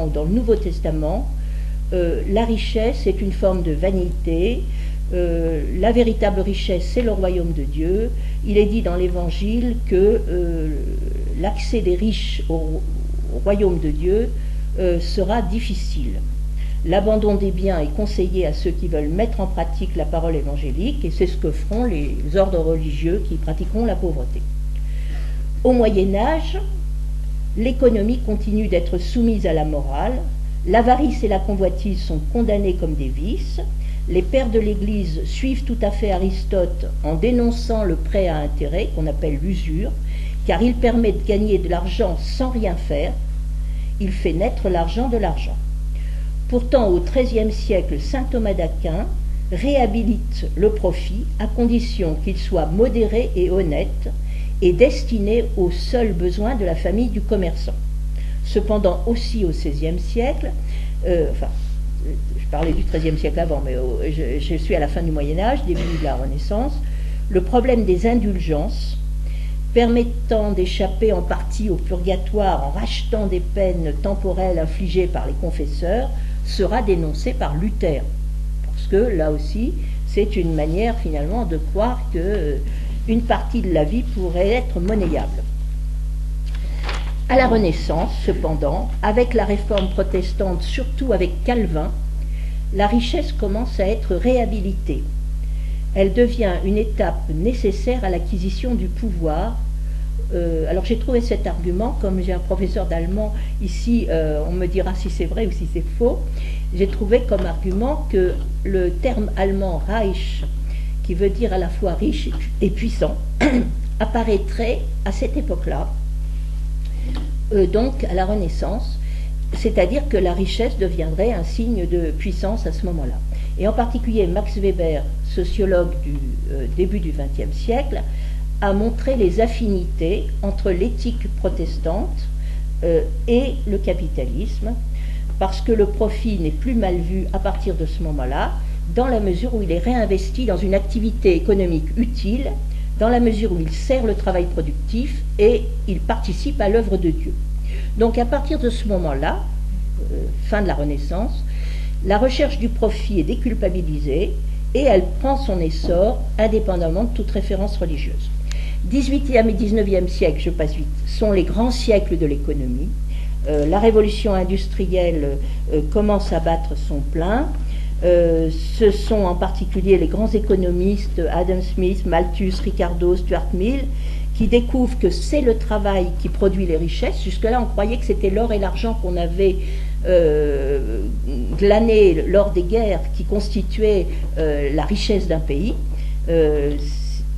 ou dans le Nouveau Testament, la richesse est une forme de vanité. La véritable richesse, c'est le royaume de Dieu. Il est dit dans l'Évangile que l'accès des riches au royaume de Dieu sera difficile. L'abandon des biens est conseillé à ceux qui veulent mettre en pratique la parole évangélique, et c'est ce que feront les ordres religieux qui pratiqueront la pauvreté. Au Moyen-Âge, l'économie continue d'être soumise à la morale, l'avarice et la convoitise sont condamnées comme des vices, les pères de l'Église suivent tout à fait Aristote en dénonçant le prêt à intérêt, qu'on appelle l'usure, car il permet de gagner de l'argent sans rien faire, il fait naître l'argent de l'argent. Pourtant, au XIIIe siècle, saint Thomas d'Aquin réhabilite le profit à condition qu'il soit modéré et honnête et destiné aux seuls besoins de la famille du commerçant. Cependant, aussi au XVIe siècle, je parlais du XIIIe siècle avant, mais je suis à la fin du Moyen-Âge, début de la Renaissance, le problème des indulgences, permettant d'échapper en partie au purgatoire en rachetant des peines temporelles infligées par les confesseurs, sera dénoncé par Luther. Parce que là aussi, c'est une manière finalement de croire qu'une partie de la vie pourrait être monnayable. À la Renaissance, cependant, avec la réforme protestante, surtout avec Calvin, la richesse commence à être réhabilitée. Elle devient une étape nécessaire à l'acquisition du pouvoir. Alors j'ai trouvé cet argument, comme j'ai un professeur d'allemand ici, on me dira si c'est vrai ou si c'est faux, j'ai trouvé comme argument que le terme allemand Reich, qui veut dire à la fois riche et puissant, apparaîtrait à cette époque-là, donc à la Renaissance, c'est-à-dire que la richesse deviendrait un signe de puissance à ce moment-là. Et en particulier Max Weber, sociologue du début du XXe siècle, a montré les affinités entre l'éthique protestante et le capitalisme, parce que le profit n'est plus mal vu à partir de ce moment-là, dans la mesure où il est réinvesti dans une activité économique utile, dans la mesure où il sert le travail productif et il participe à l'œuvre de Dieu. Donc à partir de ce moment-là, fin de la Renaissance, la recherche du profit est déculpabilisée et elle prend son essor indépendamment de toute référence religieuse. 18e et 19e siècle, je passe vite, sont les grands siècles de l'économie. La révolution industrielle commence à battre son plein. Ce sont en particulier les grands économistes Adam Smith, Malthus, Ricardo, Stuart Mill qui découvrent que c'est le travail qui produit les richesses. Jusque-là, on croyait que c'était l'or et l'argent qu'on avait glané lors des guerres qui constituaient la richesse d'un pays.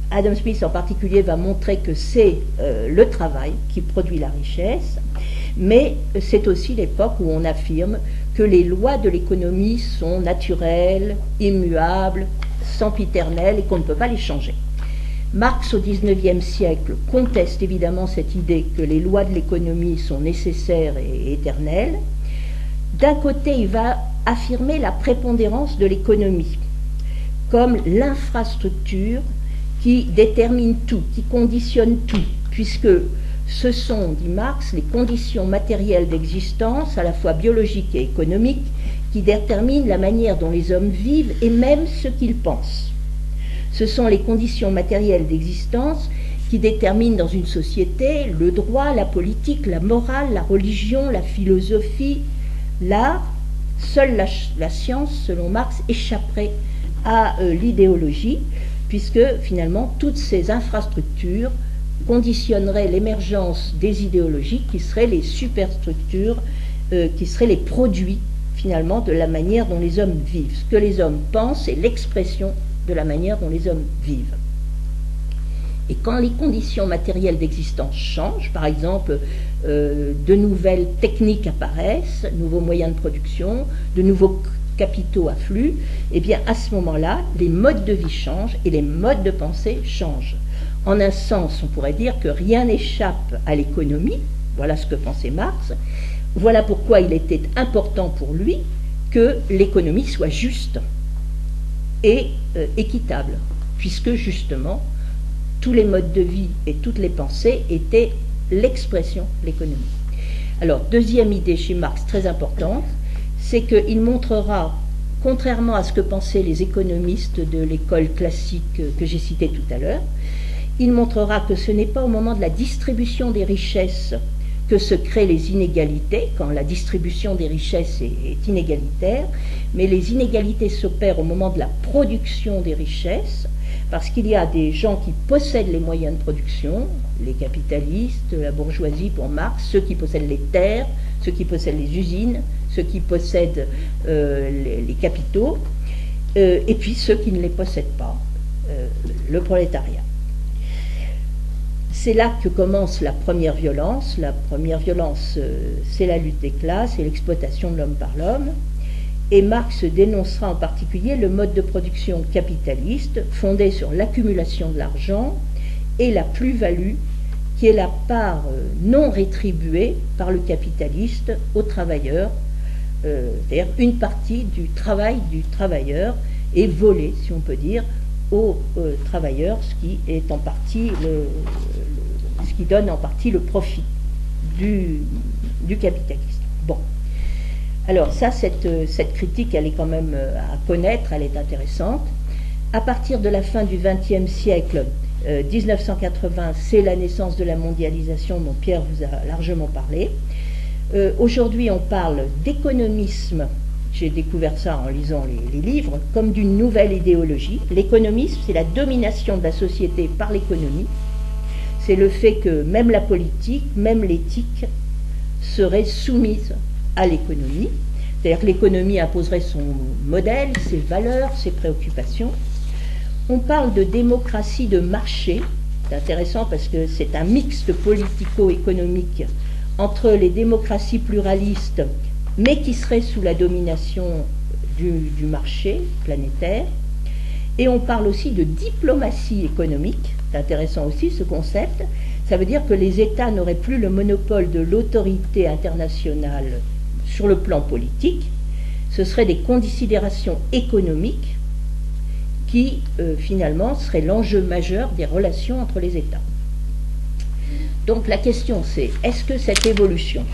Adam Smith en particulier va montrer que c'est le travail qui produit la richesse, mais c'est aussi l'époque où on affirme que les lois de l'économie sont naturelles, immuables, sempiternelles et qu'on ne peut pas les changer. Marx au XIXe siècle conteste évidemment cette idée que les lois de l'économie sont nécessaires et éternelles. D'un côté, il va affirmer la prépondérance de l'économie comme l'infrastructure qui détermine tout, qui conditionne tout, puisque ce sont, dit Marx, les conditions matérielles d'existence, à la fois biologiques et économiques, qui déterminent la manière dont les hommes vivent et même ce qu'ils pensent. Ce sont les conditions matérielles d'existence qui déterminent dans une société le droit, la politique, la morale, la religion, la philosophie, l'art. Seule la science, selon Marx, échapperait à l'idéologie, puisque finalement toutes ces infrastructures conditionneraient l'émergence des idéologies qui seraient les superstructures, qui seraient les produits finalement de la manière dont les hommes vivent. Ce que les hommes pensent est l'expression de la manière dont les hommes vivent. Et quand les conditions matérielles d'existence changent, par exemple, de nouvelles techniques apparaissent, nouveaux moyens de production, de nouveaux capitaux affluent, et bien à ce moment-là, les modes de vie changent et les modes de pensée changent. En un sens, on pourrait dire que rien n'échappe à l'économie, voilà ce que pensait Marx, voilà pourquoi il était important pour lui que l'économie soit juste et équitable, puisque justement, tous les modes de vie et toutes les pensées étaient l'expression de l'économie. Alors, deuxième idée chez Marx très importante, c'est qu'il montrera, contrairement à ce que pensaient les économistes de l'école classique que j'ai citée tout à l'heure, il montrera que ce n'est pas au moment de la distribution des richesses que se créent les inégalités, quand la distribution des richesses est inégalitaire, mais les inégalités s'opèrent au moment de la production des richesses, parce qu'il y a des gens qui possèdent les moyens de production, les capitalistes, la bourgeoisie pour Marx, ceux qui possèdent les terres, ceux qui possèdent les usines, ceux qui possèdent les capitaux, et puis ceux qui ne les possèdent pas, le prolétariat. C'est là que commence la première violence. La première violence, c'est la lutte des classes et l'exploitation de l'homme par l'homme. Et Marx dénoncera en particulier le mode de production capitaliste fondé sur l'accumulation de l'argent et la plus-value, qui est la part non rétribuée par le capitaliste au travailleur, c'est-à-dire une partie du travail du travailleur est volée, si on peut dire, aux travailleurs, ce qui est en partie ce qui donne en partie le profit du capitaliste. Bon. Alors ça, cette critique, elle est quand même à connaître, elle est intéressante. À partir de la fin du XXe siècle, 1980, c'est la naissance de la mondialisation dont Pierre vous a largement parlé. Aujourd'hui, on parle d'économisme, j'ai découvert ça en lisant les livres, comme d'une nouvelle idéologie. L'économisme, c'est la domination de la société par l'économie. C'est le fait que même la politique, même l'éthique serait soumise à l'économie. C'est-à-dire que l'économie imposerait son modèle, ses valeurs, ses préoccupations. On parle de démocratie de marché. C'est intéressant parce que c'est un mixte politico-économique entre les démocraties pluralistes, mais qui seraient sous la domination du marché planétaire. Et on parle aussi de diplomatie économique. C'est intéressant aussi ce concept. Ça veut dire que les États n'auraient plus le monopole de l'autorité internationale sur le plan politique. Ce seraient des considérations économiques qui, finalement, seraient l'enjeu majeur des relations entre les États. Donc la question c'est, est-ce que cette évolution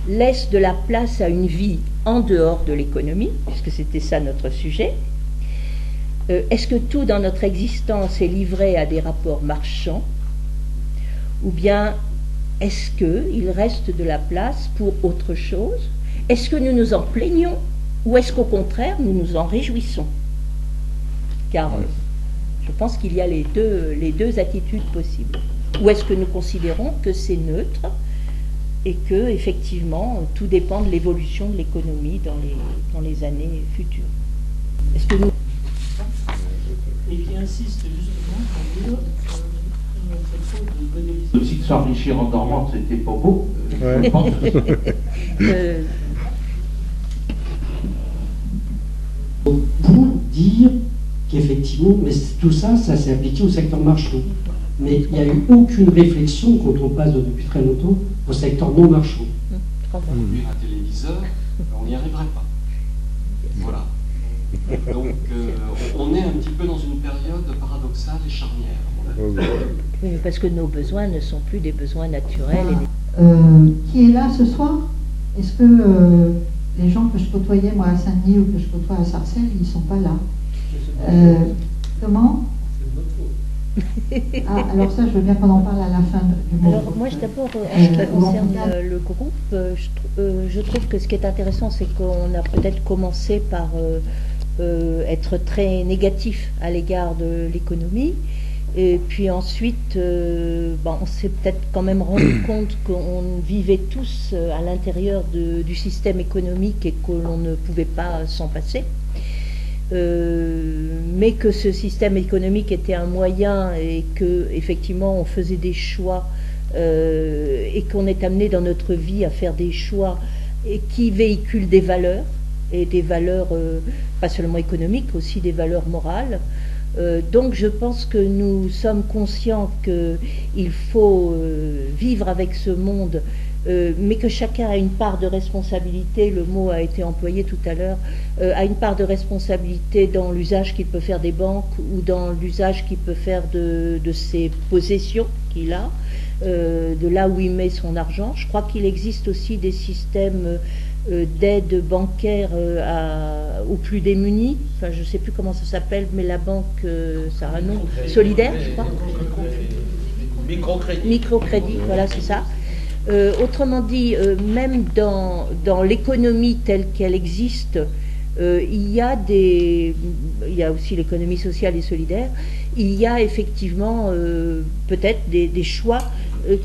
laisse de la place à une vie en dehors de l'économie, puisque c'était ça notre sujet? Est-ce que tout dans notre existence est livré à des rapports marchands? Ou bien est-ce qu'il reste de la place pour autre chose? Est-ce que nous nous en plaignons? Ou est-ce qu'au contraire, nous nous en réjouissons? Car je pense qu'il y a les deux attitudes possibles. Ou est-ce que nous considérons que c'est neutre et que, effectivement, tout dépend de l'évolution de l'économie dans les années futures? Est-ce que nous... Et qui insiste justement sur cette faute de modélisation. Aussi que s'enrichir en dormant, c'était pas beau. Je pense pour dire qu'effectivement, mais tout ça, ça s'est appliqué au secteur marchand. Mais il n'y a eu aucune réflexion, quand on passe depuis très longtemps, au secteur non marchand. Produire un téléviseur, on n'y arriverait pas. Voilà. Donc on est un petit peu dans une période paradoxale et charnière, à mon avis. Oui, parce que nos besoins ne sont plus des besoins naturels. Qui est là ce soir? Est-ce que les gens que je côtoyais moi à Saint-Denis ou que je côtoie à Sarcelles, ils ne sont pas là? Comment? Ah, alors ça, je veux bien qu'on en parle à la fin du mois. Alors moi, d'abord, en ce qui concerne le groupe, je trouve que ce qui est intéressant, c'est qu'on a peut-être commencé par être très négatif à l'égard de l'économie. Et puis ensuite, on s'est peut-être quand même rendu compte qu'on vivait tous à l'intérieur du système économique et que l'on ne pouvait pas s'en passer. Mais que ce système économique était un moyen et que effectivement on faisait des choix et qu'on est amené dans notre vie à faire des choix et qui véhiculent des valeurs, et des valeurs pas seulement économiques, aussi des valeurs morales. Donc je pense que nous sommes conscients qu'il faut vivre avec ce monde, mais que chacun a une part de responsabilité, le mot a été employé tout à l'heure, a une part de responsabilité dans l'usage qu'il peut faire des banques ou dans l'usage qu'il peut faire de ses possessions qu'il a, de là où il met son argent. Je crois qu'il existe aussi des systèmes d'aide bancaire aux plus démunis. Enfin, je ne sais plus comment ça s'appelle, mais la banque, ça a un nom. Solidaire, je crois. Microcrédit. Microcrédit, voilà, c'est ça. Autrement dit, même dans l'économie telle qu'elle existe, il y a aussi l'économie sociale et solidaire, il y a effectivement peut-être des choix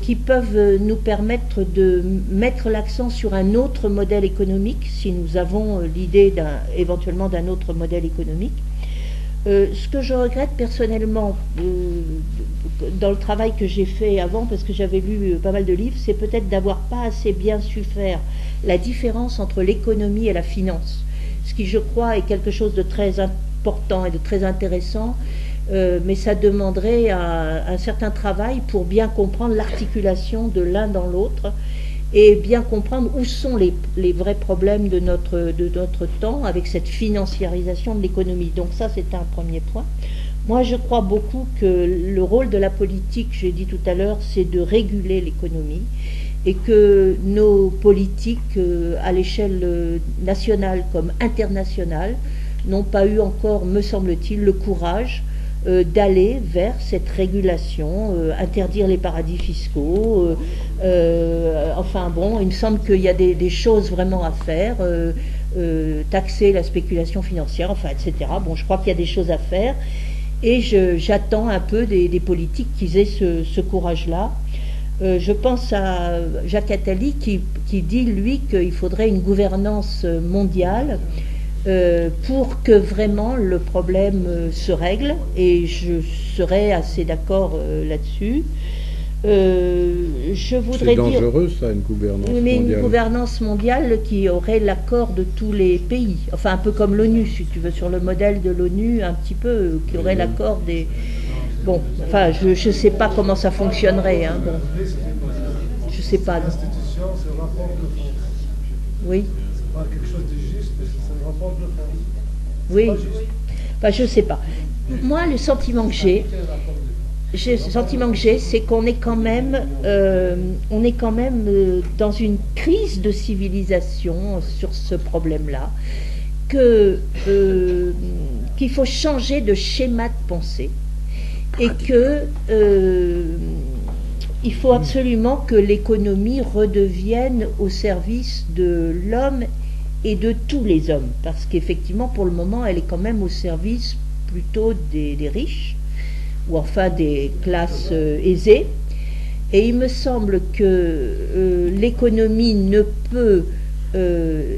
qui peuvent nous permettre de mettre l'accent sur un autre modèle économique, si nous avons l'idée éventuellement d'un autre modèle économique. Ce que je regrette personnellement dans le travail que j'ai fait avant, parce que j'avais lu pas mal de livres, c'est peut-être d'avoir pas assez bien su faire la différence entre l'économie et la finance, ce qui, je crois, est quelque chose de très important et de très intéressant, mais ça demanderait un certain travail pour bien comprendre l'articulation de l'un dans l'autre et bien comprendre où sont les vrais problèmes de notre temps avec cette financiarisation de l'économie. Donc ça, c'est un premier point. Moi, je crois beaucoup que le rôle de la politique, j'ai dit tout à l'heure, c'est de réguler l'économie et que nos politiques, à l'échelle nationale comme internationale, n'ont pas eu encore, me semble-t-il, le courage d'aller vers cette régulation, interdire les paradis fiscaux, enfin bon, il me semble qu'il y a des choses vraiment à faire, taxer la spéculation financière, enfin, etc. Bon, je crois qu'il y a des choses à faire et j'attends un peu des politiques qu'ils aient ce courage-là. Je pense à Jacques Attali qui dit, lui, qu'il faudrait une gouvernance mondiale pour que vraiment le problème se règle, et je serais assez d'accord là-dessus. Je voudrais dire... C'est dangereux, ça, une gouvernance mondiale. Une gouvernance mondiale qui aurait l'accord de tous les pays, enfin un peu comme l'ONU, si tu veux, sur le modèle de l'ONU, un petit peu, qui aurait l'accord des... Bon, enfin, je ne sais pas comment ça fonctionnerait, hein, bon. Je ne sais pas. L'institution, c'est le rapport de force. Oui. C'est pas quelque chose de juste, mais c'est le rapport de force. Oui. Enfin, je ne sais pas. Moi, le sentiment que j'ai, c'est qu'on est quand même, dans une crise de civilisation sur ce problème-là, qu'il faut changer de schéma de pensée et que il faut absolument que l'économie redevienne au service de l'homme et de tous les hommes, parce qu'effectivement, pour le moment, elle est quand même au service plutôt des riches, ou enfin des classes aisées. Et il me semble que l'économie ne peut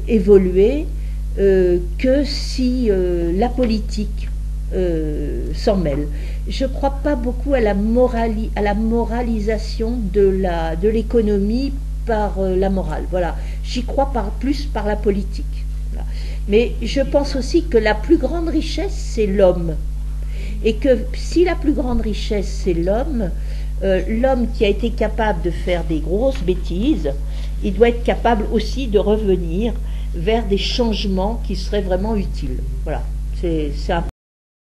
évoluer que si la politique s'en mêle. Je ne crois pas beaucoup à la moralisation de l'économie par la morale. Voilà. J'y crois plus par la politique. Voilà. Mais je pense aussi que la plus grande richesse, c'est l'homme. Et que si la plus grande richesse, c'est l'homme, l'homme qui a été capable de faire des grosses bêtises, il doit être capable aussi de revenir vers des changements qui seraient vraiment utiles. Voilà. C'est un